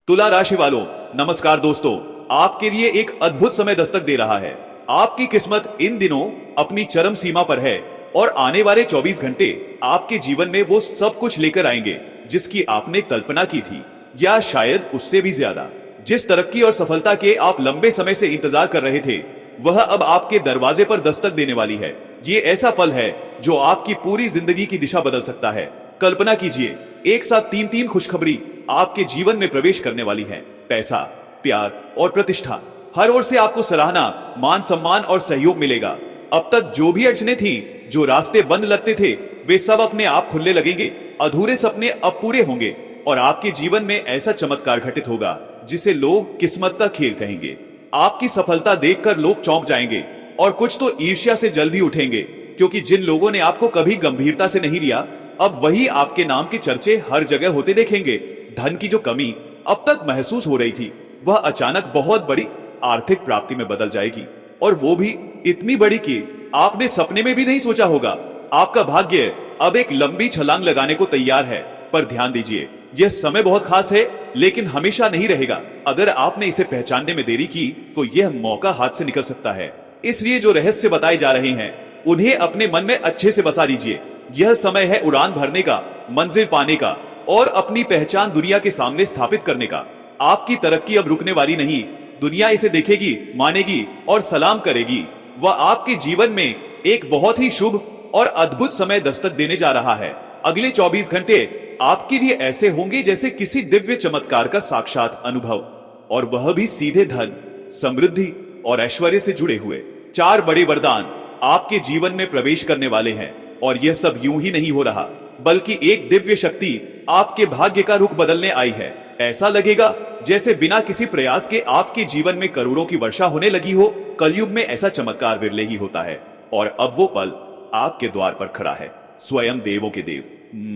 तुला राशि वालों, नमस्कार दोस्तों। आपके लिए एक अद्भुत समय दस्तक दे रहा है। आपकी किस्मत इन दिनों अपनी चरम सीमा पर है और आने वाले 24 घंटे आपके जीवन में वो सब कुछ लेकर आएंगे जिसकी आपने कल्पना की थी, या शायद उससे भी ज्यादा। जिस तरक्की और सफलता के आप लंबे समय से इंतजार कर रहे थे, वह अब आपके दरवाजे पर दस्तक देने वाली है। ये ऐसा पल है जो आपकी पूरी जिंदगी की दिशा बदल सकता है। कल्पना कीजिए, एक साथ तीन तीन खुशखबरी आपके जीवन में प्रवेश करने वाली है। पैसा, प्यार और प्रतिष्ठा, हर ओर से आपको सराहना, मान सम्मान और सहयोग मिलेगा। अब तक जो भी अड़चने थी, जो रास्ते बंद लगते थे, वे सब अपने आप खुलने लगेंगे। अधूरे सपने अब पूरे होंगे और आपके जीवन में ऐसा चमत्कार घटित होगा जिसे लोग किस्मत का खेल कहेंगे। आपकी सफलता देखकर लोग चौंक जाएंगे और कुछ तो ईर्ष्या से जल भी उठेंगे, क्योंकि जिन लोगों ने आपको कभी गंभीरता से नहीं लिया, अब वही आपके नाम के चर्चे हर जगह होते देखेंगे। धन की जो कमी अब तक महसूस हो रही थी, वह अचानक बहुत बड़ी आर्थिक प्राप्ति में बदल जाएगी, और वो भी इतनी बड़ी कि आपने सपने में भी नहीं सोचा होगा। आपका भाग्य अब एक लंबी छलांग लगाने को तैयार है। पर ध्यान दीजिए, यह समय बहुत खास है, लेकिन हमेशा नहीं रहेगा। अगर आपने इसे पहचानने में देरी की, तो यह मौका हाथ से निकल सकता है। इसलिए जो रहस्य बताए जा रहे हैं, उन्हें अपने मन में अच्छे से बसा लीजिए। यह समय है उड़ान भरने का, मंजिल पाने का और अपनी पहचान दुनिया के सामने स्थापित करने का। आपकी तरक्की अब रुकने वाली नहीं। दुनिया इसे देखेगी, मानेगी और सलाम करेगी। वह आपके जीवन में एक बहुत ही शुभ और अद्भुत समय दस्तक देने जा रहा है। अगले 24 घंटे आपके लिए ऐसे होंगे जैसे किसी दिव्य चमत्कार का साक्षात अनुभव, और वह भी सीधे धन, समृद्धि और ऐश्वर्य से जुड़े हुए। 4 बड़े वरदान आपके जीवन में प्रवेश करने वाले हैं, और यह सब यूं ही नहीं हो रहा, बल्कि एक दिव्य शक्ति आपके भाग्य का रुख बदलने आई है। ऐसा लगेगा जैसे बिना किसी प्रयास के आपके जीवन में करोड़ों की वर्षा होने लगी हो। कलयुग में ऐसा चमत्कार विरले ही होता है, और अब वो पल आपके द्वार पर खड़ा है। स्वयं देवों के देव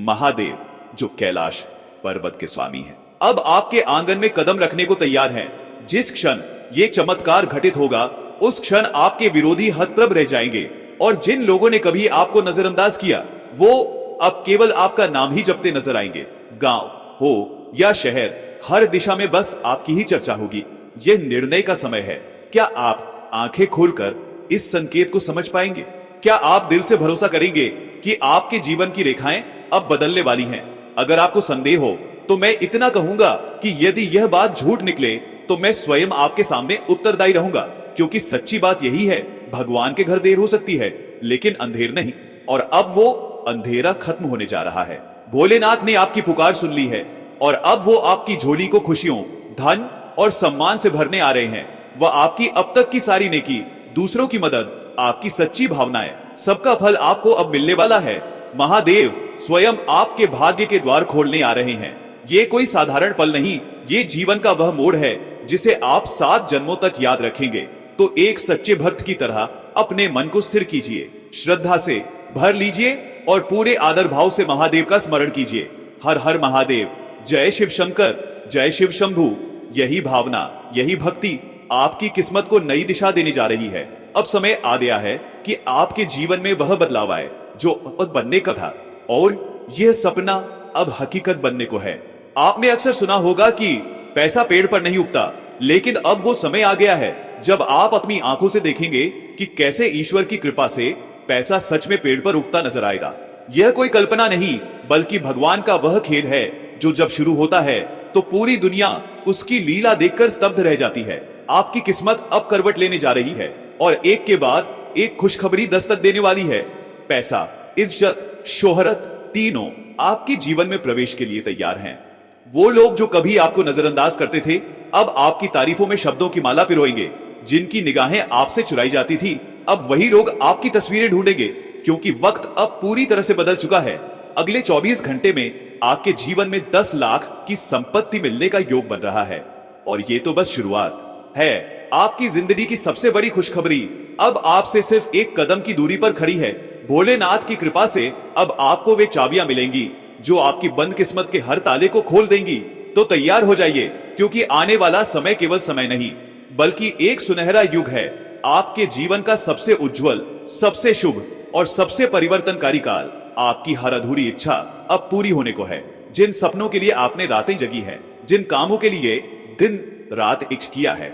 महादेव, जो कैलाश पर्वत के स्वामी हैं, अब आपके आंगन में कदम रखने को तैयार हैं। जिस क्षण ये चमत्कार घटित होगा, उस क्षण आपके विरोधी हतप्रभ रह जाएंगे, और जिन लोगों ने कभी आपको नजरअंदाज किया, वो अब केवल आपका नाम ही जपते नजर आएंगे। गांव हो या शहर, हर दिशा में बस आपकी ही चर्चा होगी। यह निर्णय का समय है। क्या आप आंखें खोलकर इस संकेत को समझ पाएंगे? क्या आप दिल से भरोसा करेंगे कि आपके जीवन की रेखाएं अब बदलने वाली हैं? अगर आपको संदेह हो, तो मैं इतना कहूंगा कि यदि यह बात झूठ निकले, तो मैं स्वयं आपके सामने उत्तरदायी रहूंगा, क्योंकि सच्ची बात यही है। भगवान के घर देर हो सकती है, लेकिन अंधेर नहीं। और अब वो अंधेरा खत्म होने जा रहा है। भोलेनाथ ने आपकी पुकार सुन ली है, और अब वो आपकी झोली को खुशियों, धन और सम्मान से भरने आ रहे हैं। वह आपकी अब तक की सारी नेकी, दूसरों की मदद, आपकी सच्ची भावनाएं, सबका फल आपको अब मिलने वाला है। महादेव स्वयं आपके भाग्य के द्वार खोलने आ रहे हैं। ये कोई साधारण पल नहीं, ये जीवन का वह मोड़ है जिसे आप 7 जन्मों तक याद रखेंगे। तो एक सच्चे भक्त की तरह अपने मन को स्थिर कीजिए, श्रद्धा से भर लीजिए और पूरे आदर भाव से महादेव का स्मरण कीजिए। हर हर महादेव, जय शिव शंकर, जय शिव शंभू। यही भावना, यही भक्ति आपकी किस्मत को नई दिशा देने जा रही है। अब समय आ गया है कि आपके जीवन में वह बदलाव आए जो बनने का था, और यह सपना अब हकीकत बनने को है। आपने अक्सर सुना होगा कि पैसा पेड़ पर नहीं उगता, लेकिन अब वो समय आ गया है जब आप अपनी आंखों से देखेंगे कि कैसे ईश्वर की कृपा से पैसा सच में पेड़ पर उगता नजर आएगा। यह कोई कल्पना नहीं, बल्कि भगवान का वह खेल है जो जब शुरू होता है तो पूरी दुनिया उसकी लीला देखकर स्तब्ध रह जाती है। आपकी किस्मत अब करवट लेने जा रही है, और एक के बाद एक खुशखबरी दस्तक देने वाली है। पैसा, इज्जत, शोहरत, तीनों आपके जीवन में प्रवेश के लिए तैयार हैं। वो लोग जो कभी आपको नजरअंदाज करते थे, अब आपकी तारीफों में शब्दों की माला पिरोएंगे। जिनकी निगाहें आपसे चुराई जाती थी, अब वही लोग आपकी तस्वीरें ढूंढेंगे, क्योंकि वक्त अब पूरी तरह से बदल चुका है। अगले 24 घंटे में आपके जीवन में 10 लाख की संपत्ति मिलने का योग बन रहा है, और ये तो बस शुरुआत है। आपकी जिंदगी की सबसे बड़ी खुशखबरी अब आपसे सिर्फ एक कदम की दूरी पर खड़ी है। भोलेनाथ की कृपा से अब आपको वे चाबियां मिलेंगी जो आपकी बंद किस्मत के हर ताले को खोल देंगी। तो तैयार हो जाइए, क्योंकि आने वाला समय केवल समय नहीं, बल्कि एक सुनहरा युग है। आपके जीवन का सबसे उज्जवल, सबसे शुभ और सबसे परिवर्तनकारी काल। आपकी हर अधूरी इच्छा अब पूरी होने को है। जिन सपनों के लिए आपने रातें जगी हैं, जिन कामों के लिए दिन रात एक किया है,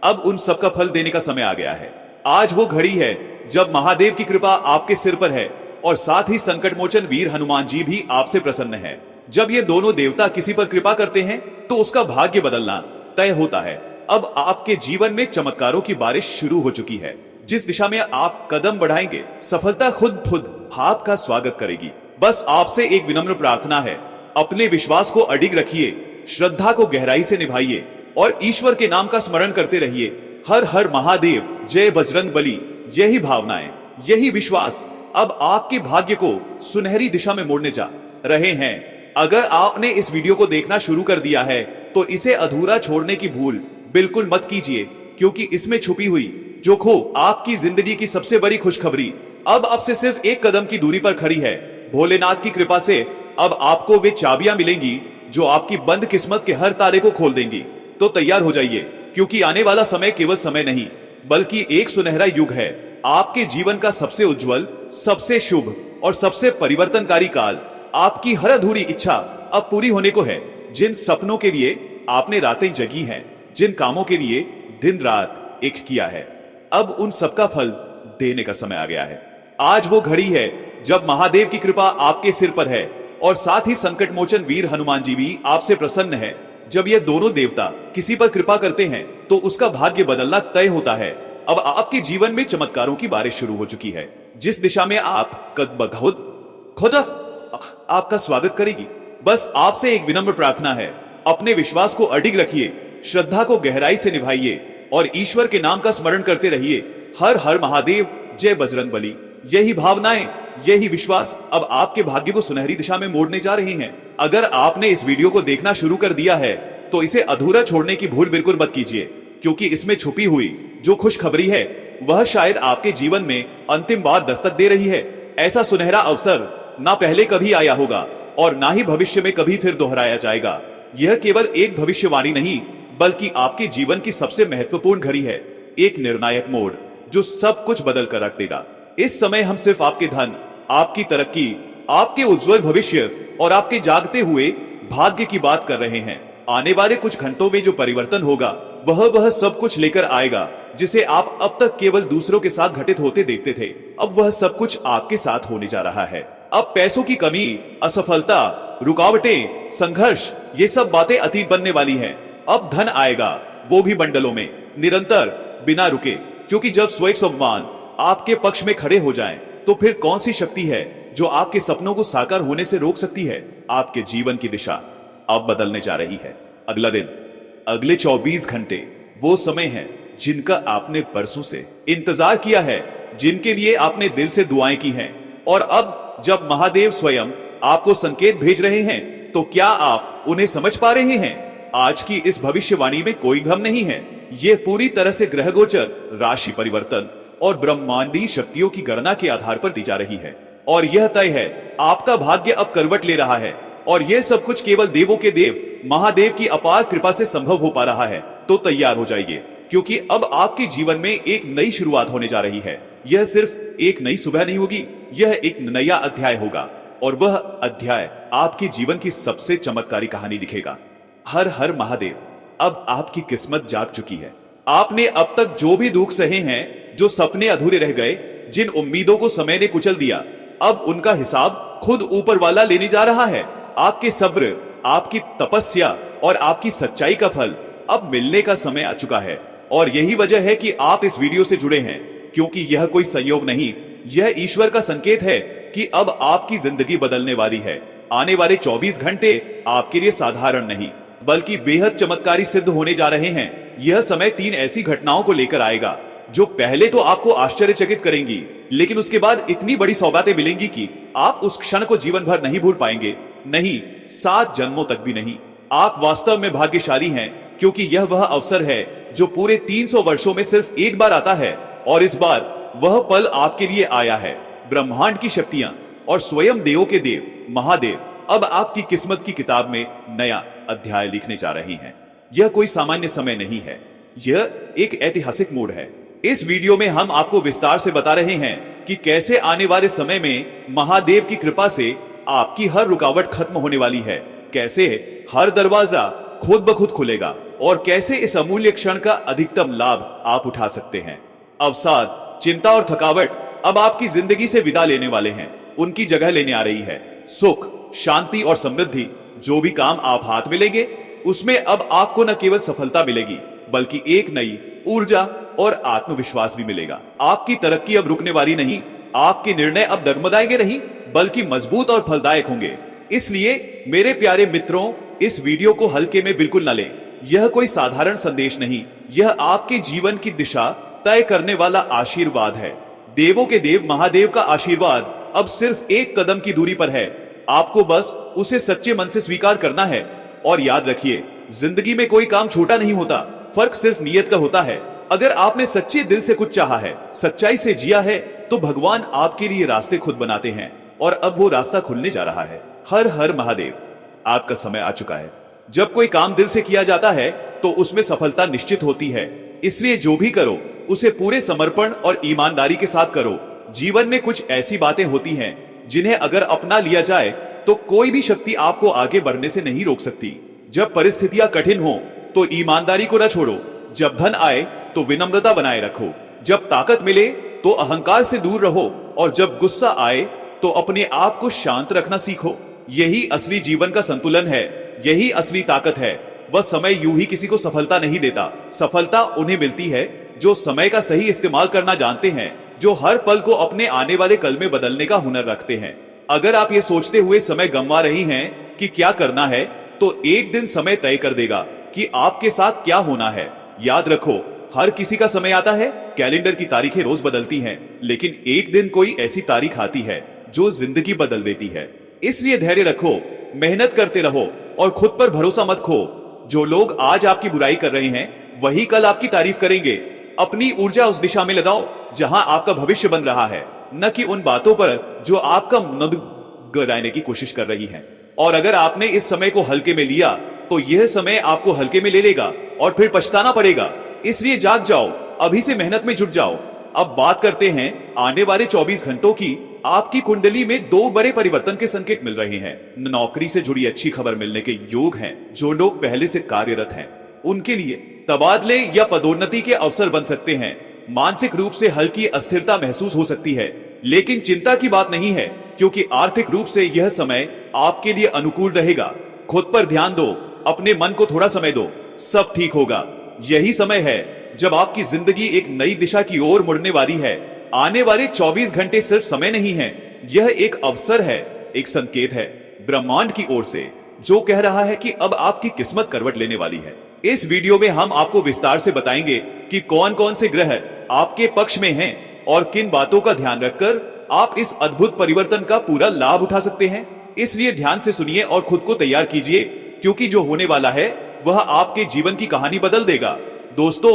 अब उन सब का फल देने का समय आ गया है। आज वो घड़ी है जब महादेव की कृपा आपके सिर पर है और साथ ही संकट मोचन वीर हनुमान जी भी आपसे प्रसन्न है। जब ये दोनों देवता किसी पर कृपा करते हैं तो उसका भाग्य बदलना तय होता है। अब आपके जीवन में चमत्कारों की बारिश शुरू हो चुकी है। जिस दिशा में आप कदम बढ़ाएंगे, सफलता खुद खुद आपका स्वागत करेगी। बस आपसे एक विनम्र प्रार्थना है, अपने विश्वास को अडिग रखिए, श्रद्धा को गहराई से निभाइए और ईश्वर के नाम का स्मरण करते रहिए। हर हर महादेव, जय बजरंग बली। यही भावनाएं, यही विश्वास अब आपके भाग्य को सुनहरी दिशा में मोड़ने जा रहे हैं। अगर आपने इस वीडियो को देखना शुरू कर दिया है तो इसे अधूरा छोड़ने की भूल बिल्कुल मत कीजिए, क्योंकि इसमें छुपी हुई जो खो आपकी जिंदगी की सबसे बड़ी खुशखबरी अब आपसे सिर्फ एक कदम की दूरी पर खड़ी है। भोलेनाथ की कृपा से अब आपको वे चाबियां मिलेंगी जो आपकी बंद किस्मत के हर ताले को खोल देंगी। तो तैयार हो जाइए, क्योंकि आने वाला समय केवल समय नहीं बल्कि एक सुनहरा युग है। आपके जीवन का सबसे उज्जवल, सबसे शुभ और सबसे परिवर्तनकारी काल। आपकी हर अधूरी इच्छा अब पूरी होने को है। जिन सपनों के लिए आपने रातें जगी हैं, जिन कामों के लिए दिन रात एक किया है, अब उन सबका फल देने का समय आ गया है। आज वो घड़ी है जब महादेव की कृपा आपके सिर पर है और साथ ही संकट मोचन वीर हनुमान जी भी आपसे प्रसन्न है। जब ये दोनों देवता किसी पर कृपा करते हैं तो उसका भाग्य बदलना तय होता है। अब आपके जीवन में चमत्कारों की बारिश शुरू हो चुकी है। जिस दिशा में आप खुद आपका स्वागत करेगी। बस आपसे एक विनम्र प्रार्थना है, अपने विश्वास को अडिग रखिए, श्रद्धा को गहराई से निभाइए और ईश्वर के नाम का स्मरण करते रहिए। हर हर महादेव, जय बजरंग बली। यही भावनाएं, यही विश्वास अब आपके भाग्य को सुनहरी दिशा में मोड़ने जा रहे हैं। अगर आपने इस वीडियो को देखना शुरू कर दिया है तो इसे अधूरा छोड़ने की भूल बिल्कुल मत कीजिए, क्योंकि इसमें छुपी हुई जो खुशखबरी है वह शायद आपके जीवन में अंतिम बार दस्तक दे रही है। ऐसा सुनहरा अवसर ना पहले कभी आया होगा और ना ही भविष्य में कभी फिर दोहराया जाएगा। यह केवल एक भविष्यवाणी नहीं बल्कि आपके जीवन की सबसे महत्वपूर्ण घड़ी है, एक निर्णायक मोड़ जो सब कुछ बदल कर रख देगा। इस समय हम सिर्फ आपके धन, आपकी तरक्की, आपके उज्जवल भविष्य और आपके जागते हुए भाग्य की बात कर रहे हैं। आने वाले कुछ घंटों में जो परिवर्तन होगा वह सब कुछ लेकर आएगा जिसे आप अब तक केवल दूसरों के साथ घटित होते देखते थे। अब वह सब कुछ आपके साथ होने जा रहा है। अब पैसों की कमी, असफलता, रुकावटें, संघर्ष, ये सब बातें अतीत बनने वाली हैं। अब धन आएगा, वो भी बंडलों में, निरंतर, बिना रुके। क्योंकि जब स्वयं भगवान आपके पक्ष में खड़े हो जाएं, तो फिर कौन सी शक्ति है जो आपके सपनों को साकार होने से रोक सकती है। आपके जीवन की दिशा अब बदलने जा रही है। अगला दिन, अगले 24 घंटे वो समय है जिनका आपने बरसों से इंतजार किया है, जिनके लिए आपने दिल से दुआएं की हैं। और अब जब महादेव स्वयं आपको संकेत भेज रहे हैं तो क्या आप उन्हें समझ पा रहे हैं। आज की इस भविष्यवाणी में कोई भ्रम नहीं है। यह पूरी तरह से ग्रह गोचर, राशि परिवर्तन और ब्रह्मांडीय शक्तियों की गणना के आधार पर दी जा रही है। और यह तय है, आपका भाग्य अब करवट ले रहा है और यह सब कुछ केवल देवों के देव महादेव की अपार कृपा से संभव हो पा रहा है। तो तैयार हो जाइए, क्योंकि अब आपके जीवन में एक नई शुरुआत होने जा रही है। यह सिर्फ एक नई सुबह नहीं होगी, यह एक नया अध्याय होगा और वह अध्याय आपके जीवन की सबसे चमत्कारी कहानी लिखेगा। हर हर महादेव। अब आपकी किस्मत जाग चुकी है। आपने अब तक जो भी दुख सहे हैं, जो सपने अधूरे रह गए, जिन उम्मीदों को समय ने कुचल दिया, अब उनका हिसाब खुद ऊपर वाला लेने जा रहा है। आपके सब्र, आपकी तपस्या और आपकी सच्चाई का फल अब मिलने का समय आ चुका है। और यही वजह है कि आप इस वीडियो से जुड़े हैं, क्योंकि यह कोई संयोग नहीं, यह ईश्वर का संकेत है कि अब आपकी जिंदगी बदलने वाली है। आने वाले 24 घंटे आपके लिए साधारण नहीं बल्कि बेहद चमत्कारी सिद्ध होने जा रहे हैं। यह समय 3 ऐसी घटनाओं को लेकर आएगा जो पहले तो आपको आश्चर्यचकित करेंगी, लेकिन उसके बाद इतनी बड़ी सौगातें मिलेंगी कि आप उस क्षण को जीवन भर नहीं भूल पाएंगे। नहीं, 7 जन्मों तक भी नहीं। आप वास्तव में भाग्यशाली हैं, क्योंकि यह वह अवसर है जो पूरे 300 वर्षों में सिर्फ एक बार आता है। और इस बार वह पल आपके लिए आया है। ब्रह्मांड की शक्तियां और स्वयं देवों के देव महादेव अब आपकी किस्मत की किताब में नया अध्याय लिखने जा रही हैं। यह कोई सामान्य समय नहीं है, यह एक ऐतिहासिक मोड़ है। इस वीडियो में हम आपको विस्तार से बता रहे हैं कि कैसे आने वाले समय में महादेव की कृपा से आपकी हर रुकावट खत्म होने वाली है, कैसे हर दरवाजा खुद ब खुद खुलेगा और कैसे इस अमूल्य क्षण का अधिकतम लाभ आप उठा सकते हैं। अवसाद, चिंता और थकावट अब आपकी जिंदगी से विदा लेने वाले हैं, उनकी जगह लेने आ रही है। सुख, शांति और समृद्धि, जो भी काम आप हाथ में लेंगे उसमें अब आपको न केवल सफलता मिलेगी बल्कि एक नई ऊर्जा और आत्मविश्वास भी मिलेगा। आपकी तरक्की अब रुकने वाली नहीं, आपके निर्णय अब डगमगाएंगे नहीं बल्कि मजबूत और फलदायक होंगे। इसलिए मेरे प्यारे मित्रों, इस वीडियो को हल्के में बिल्कुल न लें। यह कोई साधारण संदेश नहीं, यह आपके जीवन की दिशा तय करने वाला आशीर्वाद है। देवों के देव महादेव का आशीर्वाद अब सिर्फ एक कदम की दूरी पर है। आपको बस उसे सच्चे मन से स्वीकार करना है। और याद रखिए, जिंदगी में कोई काम छोटा नहीं होता, फर्क सिर्फ नियत का होता है। अगर आपने सच्चे दिल से कुछ चाहा है, सच्चाई से जिया है, तो भगवान आपके लिए रास्ते खुद बनाते हैं और अब वो रास्ता खुलने जा रहा है। हर हर महादेव। आपका समय आ चुका है। जब कोई काम दिल से किया जाता है तो उसमें सफलता निश्चित होती है। इसलिए जो भी करो उसे पूरे समर्पण और ईमानदारी के साथ करो। जीवन में कुछ ऐसी बातें होती हैं जिन्हें अगर अपना लिया जाए तो कोई भी शक्ति आपको आगे बढ़ने से नहीं रोक सकती। जब परिस्थितियां कठिन हो तो ईमानदारी को न छोड़ो। जब धन आए तो विनम्रता बनाए रखो। जब ताकत मिले तो अहंकार से दूर रहो और जब गुस्सा आए तो अपने आप को शांत रखना सीखो। यही असली जीवन का संतुलन है, यही असली ताकत है। वह समय यूं ही किसी को सफलता नहीं देता। सफलता उन्हें मिलती है जो समय का सही इस्तेमाल करना जानते हैं, जो हर पल को अपने आने वाले कल में बदलने का हुनर रखते हैं। अगर आप ये सोचते हुए समय गंवा रही हैं कि क्या करना है, तो एक दिन समय तय कर देगा कि आपके साथ क्या होना है। याद रखो, हर किसी का समय आता है। कैलेंडर की तारीखें रोज बदलती हैं, लेकिन एक दिन कोई ऐसी तारीख आती है जो जिंदगी बदल देती है। इसलिए धैर्य रखो, मेहनत करते रहो और खुद पर भरोसा मत खो। जो लोग आज आपकी बुराई कर रहे हैं वही कल आपकी तारीफ करेंगे। अपनी ऊर्जा उस दिशा में लगाओ जहां आपका भविष्य बन रहा है, न कि उन बातों पर जो आपका मन गिराने की कोशिश कर रही हैं। और अगर आपने इस समय को हल्के में लिया तो यह समय आपको हल्के में ले लेगा और फिर पछताना पड़ेगा। इसलिए जाग जाओ, अभी से मेहनत में जुट जाओ। अब बात करते हैं आने वाले 24 घंटों की। आपकी कुंडली में 2 बड़े परिवर्तन के संकेत मिल रहे हैं। नौकरी से जुड़ी अच्छी खबर मिलने के योग हैं। जो लोग पहले से कार्यरत हैं उनके लिए तबादले या पदोन्नति के अवसर बन सकते हैं। मानसिक रूप से हल्की अस्थिरता महसूस हो सकती है, लेकिन चिंता की बात नहीं है, क्योंकि आर्थिक रूप से यह समय आपके लिए अनुकूल रहेगा। खुद पर ध्यान दो, अपने मन को थोड़ा समय दो, सब ठीक होगा। यही समय है जब आपकी जिंदगी एक नई दिशा की ओर मुड़ने वाली है। आने वाले 24 घंटे सिर्फ समय नहीं है, यह एक अवसर है, एक संकेत है ब्रह्मांड की ओर से, जो कह रहा है कि अब आपकी किस्मत करवट लेने वाली है। इस वीडियो में हम आपको विस्तार से बताएंगे कि कौन कौन से ग्रह आपके पक्ष में हैं और किन बातों का ध्यान रखकर आप इस अद्भुत परिवर्तन का पूरा लाभ उठा सकते हैं। इसलिए ध्यान से सुनिए और खुद को तैयार कीजिए, क्योंकि जो होने वाला है वह आपके जीवन की कहानी बदल देगा। दोस्तों,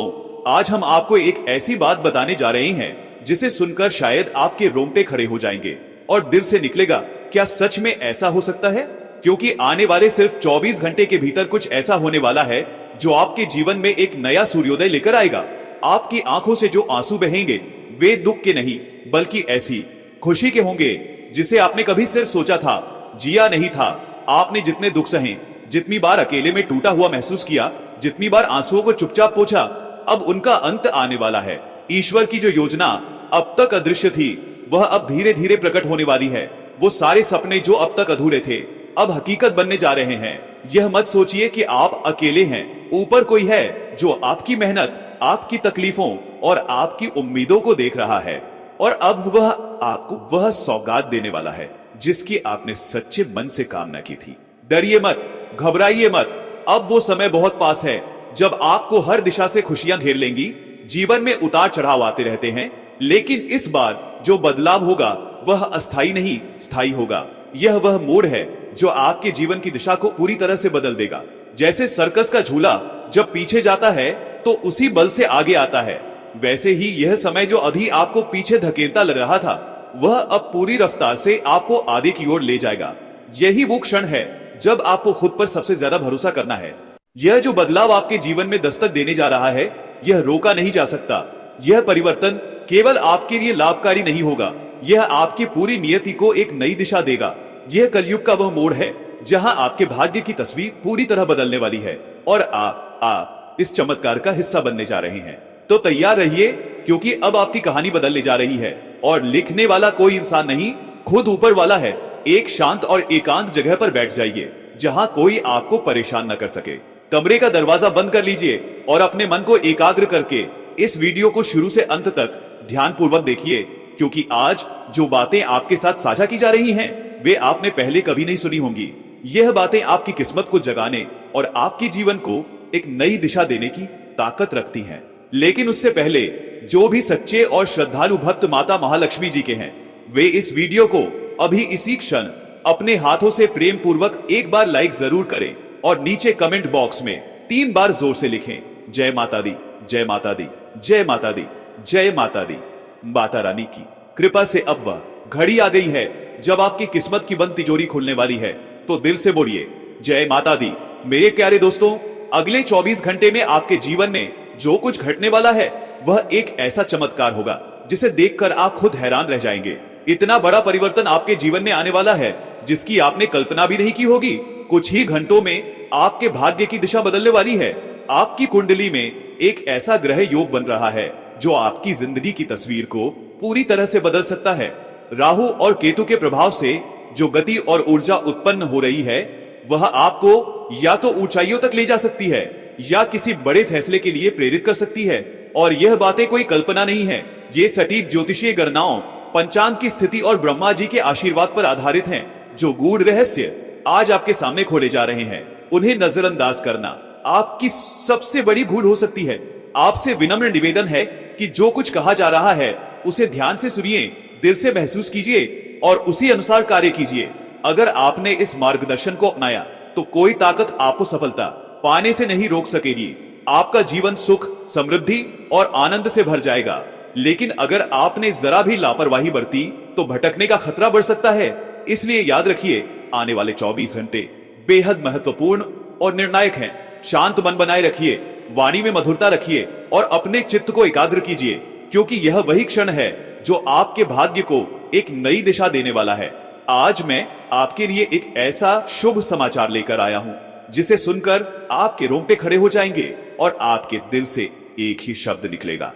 आज हम आपको एक ऐसी बात बताने जा रहे हैं जिसे सुनकर शायद आपके रोंगटे खड़े हो जाएंगे और दिल से निकलेगा, क्या सच में ऐसा हो सकता है? क्योंकि आने वाले सिर्फ 24 घंटे के भीतर कुछ ऐसा होने वाला है जो आपके जीवन में एक नया सूर्योदय लेकर आएगा। आपकी आंखों से जो आंसू बहेंगे वे दुख के नहीं बल्कि ऐसी खुशी के होंगे जिसे आपने कभी सिर्फ सोचा था, जिया नहीं था। आपने जितने दुख सहे, जितनी बार अकेले में टूटा हुआ महसूस किया, जितनी बार आंसुओं को चुपचाप पोंछा, अब उनका अंत आने वाला है। ईश्वर की जो योजना अब तक अदृश्य थी वह अब धीरे धीरे प्रकट होने वाली है। वो सारे सपने जो अब तक अधूरे थे अब हकीकत बनने जा रहे हैं। यह मत सोचिए कि आप अकेले हैं, ऊपर कोई है जो आपकी मेहनत, आपकी तकलीफों और आपकी उम्मीदों को देख रहा है और अब वह आपको वह सौगात देने वाला है जिसकी आपने सच्चे मन से कामना की थी। डरिए मत, घबराइए मत, अब वो समय बहुत पास है जब आपको हर दिशा से खुशियां घेर लेंगी। जीवन में उतार चढ़ाव आते रहते हैं, लेकिन इस बार जो बदलाव होगा वह अस्थाई नहीं, स्थायी होगा। यह वह मोड़ है जो आपके जीवन की दिशा को पूरी तरह से बदल देगा। जैसे सर्कस का झूला जब पीछे जाता है तो उसी बल से आगे आता है, वैसे ही यह समय जो अभी आपको पीछे धकेलता लग रहा था वह अब पूरी रफ्तार से आपको आगे की ओर ले जाएगा। यही वो क्षण है जब आपको खुद पर सबसे ज्यादा भरोसा करना है। यह जो बदलाव आपके जीवन में दस्तक देने जा रहा है यह रोका नहीं जा सकता। यह परिवर्तन केवल आपके लिए लाभकारी नहीं होगा, यह आपकी पूरी नियति को एक नई दिशा देगा। यह कलयुग का वह मोड़ है जहां आपके भाग्य की तस्वीर पूरी तरह बदलने वाली है और आप इस चमत्कार का हिस्सा बनने जा रहे हैं। तो तैयार रहिए, क्योंकि अब आपकी कहानी बदलने जा रही है। और लिखने वाला कोई इंसान नहीं, खुद ऊपर वाला है। एक शांत और एकांत जगह पर बैठ जाइए, जहां कोई आपको परेशान न कर सके। कमरे का दरवाजा बंद कर लीजिए और अपने मन को एकाग्र करके इस वीडियो को शुरू से अंत तक ध्यानपूर्वक देखिए, क्योंकि आज जो बातें आपके साथ साझा की जा रही हैं, वे आपने पहले कभी नहीं सुनी होंगी। यह बातें आपकी किस्मत को जगाने और आपके जीवन को एक नई दिशा देने की ताकत रखती हैं। लेकिन उससे पहले जो भी सच्चे और श्रद्धालु भक्त माता महालक्ष्मी जी के हैं, वे इस वीडियो को अभी इसी क्षण अपने हाथों से प्रेम पूर्वक एक बार लाइक जरूर करें और नीचे कमेंट बॉक्स में 3 बार जोर से लिखें, जय माता दी, जय माता दी, जय माता दी, जय माता दी। माता रानी की कृपा से अब वह घड़ी आ गई है जब आपकी किस्मत की बंद तिजोरी खुलने वाली है। तो दिल से बोलिए, जय माता दी। मेरे प्यारे दोस्तों, अगले 24 घंटे में आपके जीवन में जो कुछ घटने वाला है, वह एक ऐसा चमत्कार होगा जिसे देखकर आप खुद हैरान रह जाएंगे। इतना बड़ा परिवर्तन आपके जीवन में आने वाला है जिसकी आपने कल्पना भी नहीं की होगी। कुछ ही घंटों में आपके भाग्य की दिशा बदलने वाली है। आपकी कुंडली में एक ऐसा ग्रह योग बन रहा है जो आपकी जिंदगी की तस्वीर को पूरी तरह से बदल सकता है। राहु और केतु के प्रभाव से जो गति और ऊर्जा उत्पन्न हो रही है, वह आपको या तो ऊंचाइयों तक ले जा सकती है या किसी बड़े फैसले के लिए प्रेरित कर सकती है। और यह बातें कोई कल्पना नहीं है, ये सटीक ज्योतिषीय गणनाओं, पंचांग की स्थिति और ब्रह्मा जी के आशीर्वाद पर आधारित हैं। जो गूढ़ रहस्य आज आपके सामने खोले जा रहे हैं, उन्हें नजरअंदाज करना आपकी सबसे बड़ी भूल हो सकती है। आपसे विनम्र निवेदन है कि जो कुछ कहा जा रहा है उसे ध्यान से सुनिए, दिल से महसूस कीजिए और उसी अनुसार कार्य कीजिए। अगर आपने इस मार्गदर्शन को अपनाया तो कोई ताकत आपको सफलता पाने से नहीं रोक सकेगी। आपका जीवन सुख, समृद्धि और आनंद से भर जाएगा। लेकिन अगर आपने जरा भी लापरवाही बरती तो भटकने का खतरा बढ़ सकता है। इसलिए याद रखिए, आने वाले 24 घंटे बेहद महत्वपूर्ण और निर्णायक हैं। शांत मन बनाए रखिए, वाणी में मधुरता रखिए और अपने चित्त को एकाग्र कीजिए, क्योंकि यह वही क्षण है जो आपके भाग्य को एक नई दिशा देने वाला है। आज मैं आपके लिए एक ऐसा शुभ समाचार लेकर आया हूं जिसे सुनकर आपके रोंगटे खड़े हो जाएंगे और आपके दिल से एक ही शब्द निकलेगा,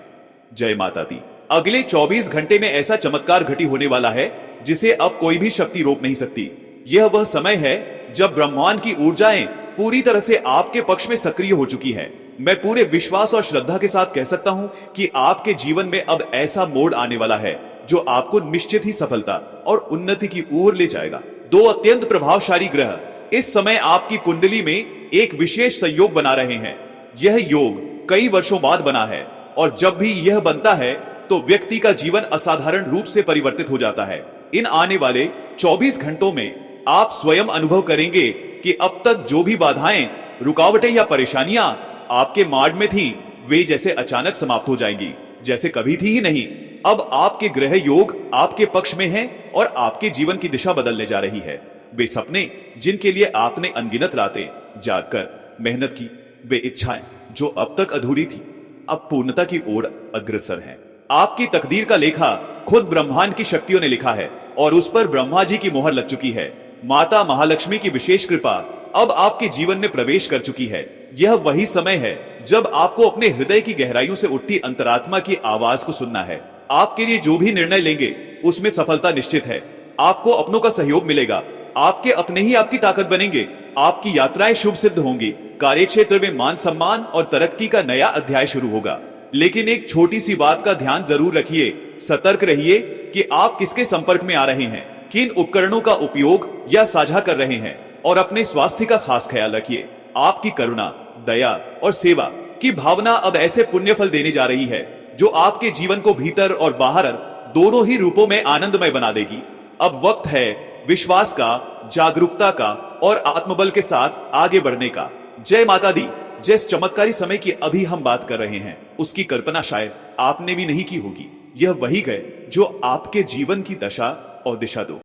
जय माता दी। अगले 24 घंटे में ऐसा चमत्कार घटी होने वाला है जिसे अब कोई भी शक्ति रोक नहीं सकती। यह वह समय है जब ब्रह्मांड की ऊर्जाएं पूरी तरह से आपके पक्ष में सक्रिय हो चुकी है। मैं पूरे विश्वास और श्रद्धा के साथ कह सकता हूं कि आपके जीवन में अब ऐसा मोड़ आने वाला है जो आपको निश्चित ही सफलता और उन्नति की ओर ले जाएगा। 2 अत्यंत प्रभावशाली ग्रह इस समय आपकी कुंडली में एक विशेष संयोग बना रहे हैं। यह योग कई वर्षों बाद बना है और जब भी यह बनता है तो व्यक्ति का जीवन असाधारण रूप से परिवर्तित हो जाता है। इन आने वाले 24 घंटों में आप स्वयं अनुभव करेंगे कि अब तक जो भी बाधाएं, रुकावटें या परेशानियां आपके मार्ग में थी, वे जैसे अचानक समाप्त हो जाएंगी, जैसे कभी थी ही नहीं। अब आपके ग्रह योग आपके पक्ष में हैं और आपके जीवन की दिशा बदलने जा रही है। वे सपने जिनके लिए आपने अनगिनत रातें जागकर मेहनत की, वे इच्छाएं जो अब तक अधूरी थी, अब पूर्णता की ओर अग्रसर हैं। आपकी तकदीर का लेखा खुद ब्रह्मांड की शक्तियों ने लिखा है और उस पर ब्रह्मा जी की मोहर लग चुकी है। माता महालक्ष्मी की विशेष कृपा अब आपके जीवन में प्रवेश कर चुकी है। यह वही समय है जब आपको अपने हृदय की गहराइयों से उठती अंतरात्मा की आवाज को सुनना है। आपके लिए जो भी निर्णय लेंगे उसमें सफलता निश्चित है। आपको अपनों का सहयोग मिलेगा, आपके अपने ही आपकी ताकत बनेंगे। आपकी यात्राएं शुभ सिद्ध होंगी। कार्य क्षेत्र में मान सम्मान और तरक्की का नया अध्याय शुरू होगा। लेकिन एक छोटी सी बात का ध्यान जरूर रखिए, सतर्क रहिए कि आप किसके संपर्क में आ रहे हैं, किन उपकरणों का उपयोग या साझा कर रहे हैं और अपने स्वास्थ्य का खास ख्याल रखिए। आपकी करुणा, दया और सेवा की भावना अब ऐसे पुण्य फल देने जा रही है जो आपके जीवन को भीतर और बाहर दोनों ही रूपों में आनंदमय बना देगी। अब वक्त है विश्वास का, जागरूकता का और आत्मबल के साथ आगे बढ़ने का। जय माता दी। जिस चमत्कारी समय की अभी हम बात कर रहे हैं, उसकी कल्पना शायद आपने भी नहीं की होगी। यह वही है जो आपके जीवन की दशा और दिशा दो।